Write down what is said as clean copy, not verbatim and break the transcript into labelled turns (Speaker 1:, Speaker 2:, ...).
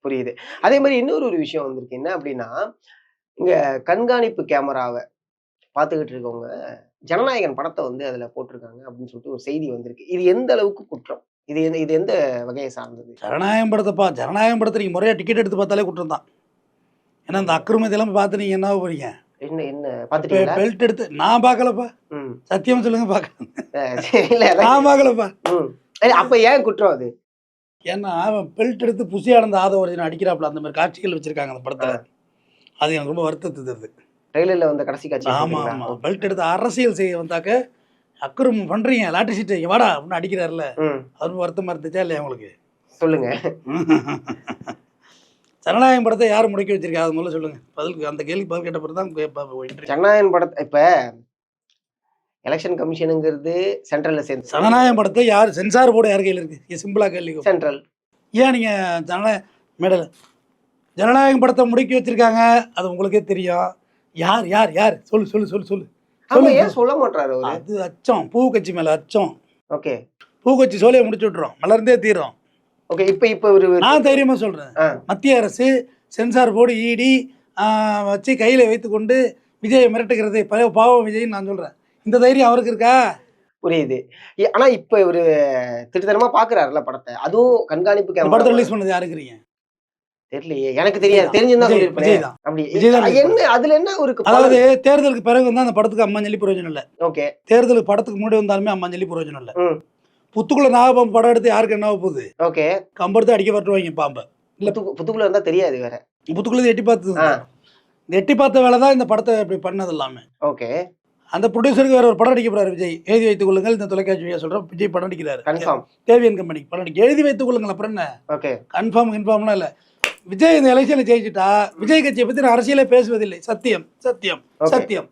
Speaker 1: புரியுது. அதே மாரி இன்னொரு விஷயம் வந்திருக்கு. என்ன அப்டின்னா, இங்க கண்காணிப்பு கேமராவ பார்த்துக்கிட்டு இருக்கவங்க, ஜனநாயகன் படத்த வந்து அதுல போட்டுருக்காங்க அப்படின்னு சொல்லிட்டு ஒரு செய்தி வந்திருக்கு. இது எந்த அளவுக்கு குற்றம்? இது எந்த வகையை சார்ந்தது?
Speaker 2: ஜனநாயகம் படத்த நீங்க முறையா டிக்கெட் எடுத்து பார்த்தாலே குற்றம் தான். ஏன்னா, இந்த அக்கிரமத்தையெல்லாம் பார்த்து நீங்க என்ன போறீங்க?
Speaker 1: என்ன என்ன பார்த்துட்டீங்களா?
Speaker 2: பெல்ட் எடுத்து நான் பார்க்கலப்பா.
Speaker 1: ம்.
Speaker 2: சத்தியமா சொல்லுங்க பார்க்கல.
Speaker 1: இல்ல
Speaker 2: நான் பார்க்கலப்பா.
Speaker 1: ம். அப்ப ஏன் குற்றம் அது?
Speaker 2: ஏன்னா, அவன் பெல்ட் எடுத்து புசி ஆனந்த ஆதவர்ஜுன அடிக்கிறாப்புல அந்த மாதிரி காட்சிகள் வச்சிருக்காங்க அந்த படத்துல. அது எனக்கு ரொம்ப வருத்தத்தை தருது.
Speaker 1: ட்ரெய்லர்ல வந்த கடைசி காட்சி.
Speaker 2: ஆமா. பெல்ட் எடுத்து அரசியல் செய்ய வந்தாக்க அக்கிரமம் பண்றீங்க, லாட்டரி சீட்டு இங்க வாடா அப்படின்னு அடிக்கிறாருல்ல. அது வருத்தமா இருந்துச்சா இல்லையா உங்களுக்கு?
Speaker 1: சொல்லுங்க.
Speaker 2: ஜனநாயகம் படத்தை யார் முடக்கி வச்சிருக்கா? அது முதல்ல சொல்லுங்க. அந்த கேள்விக்கு பதில் கேட்ட பிறகு தான்
Speaker 1: ஜனநாயகம் படத்தை இப்ப எலெக்ஷன் கமிஷனுங்கிறது சென்ட்ரல்ல சேர்ந்து.
Speaker 2: ஜனநாயகம் படத்தை யார் சென்சார் போர்டு யார் கையில் இருக்கு? சிம்பிளா கேள்வி.
Speaker 1: சென்ட்ரல்.
Speaker 2: ஏன் நீங்க ஜனநாயகம் படத்தை முடக்கி வச்சிருக்காங்க, அது உங்களுக்கே தெரியும். யார் யார் யார் சொல்லு சொல்லு சொல்லு சொல்லு.
Speaker 1: ஏன் சொல்ல மாட்டாரு?
Speaker 2: அது அச்சம், பூ கட்சி மேல அச்சம்.
Speaker 1: ஓகே,
Speaker 2: பூ கட்சி சோலையை முடிச்சு விட்டுறோம், மலர்ந்தே தீரும்.
Speaker 1: ஓகே, இப்ப
Speaker 2: நான் தைரியமா சொல்றேன், மத்திய அரசு சென்சார் போர்டு இடி வச்சு கையில வைத்துக்கொண்டு விஜயை மிரட்டுகிறது பாவம் விஜய் நான் சொல்றேன். இந்த தைரியம் அவருக்கு இருக்கா?
Speaker 1: புரியுது. ஆனா இப்ப இவரு திட்டத்தனமா பாக்குறாருல படத்தை. அதுவும் கண்காணிப்பு கேமரா.
Speaker 2: படத்தை ரிலீஸ் பண்ணது யாருக்குறீங்க?
Speaker 1: தெரியலையே, எனக்கு தெரியாது. தெரிஞ்சிருந்தா சொல்லிருப்பேன். அப்படி என்ன அதுல என்ன ஒரு,
Speaker 2: அதாவது தேர்தலுக்கு பிறகு வந்து அந்த படத்துக்கு அம்மாஞ்சலி பிரயோஜனம் இல்ல.
Speaker 1: ஓகே,
Speaker 2: தேர்தலுக்கு படத்துக்கு முன்னாடி வந்தாலுமே அம்மாஞ்சலி பிரயோஜனம் இல்ல. புத்துக்குள்ள நாகபாம்பு படம் எடுத்து யாருக்கு என்ன போகுது? ஓகே, கம்பெடுத்து அடிக்க பட்டுவாங்க பாம்பை. இல்ல
Speaker 1: புத்துக்குள்ள இருந்தா தெரியாது. வேற
Speaker 2: புத்துக்குள்ள எட்டி பார்த்த வேலை தான் இந்த படத்தை இப்படி பண்ணது எல்லாமே.
Speaker 1: ஓகே,
Speaker 2: அந்த ப்ரொடியூசருக்கு வேற ஒரு படம் அடிக்க போறாரு விஜய். எழுதி வைத்துக் கொள்ளுங்கள், இந்த தொலைக்காட்சி சொல்றோம், விஜய் படம் அடிக்கிறாரு. கன்ஃபார்ம் தேவியன் கம்பெனி படம் அடிக்க எழுதி வைத்துக் கொள்ளுங்கள். அப்புறம் என்ன? ஓகே, கன்ஃபார்ம்லாம் இல்ல. விஜய் இந்த எலெக்ஷன்ல ஜெயிச்சுட்டா விஜய் கட்சியை பத்தி நான் அரசியலே பேசுவதில்லை. சத்தியம் சத்தியம் சத்தியம்.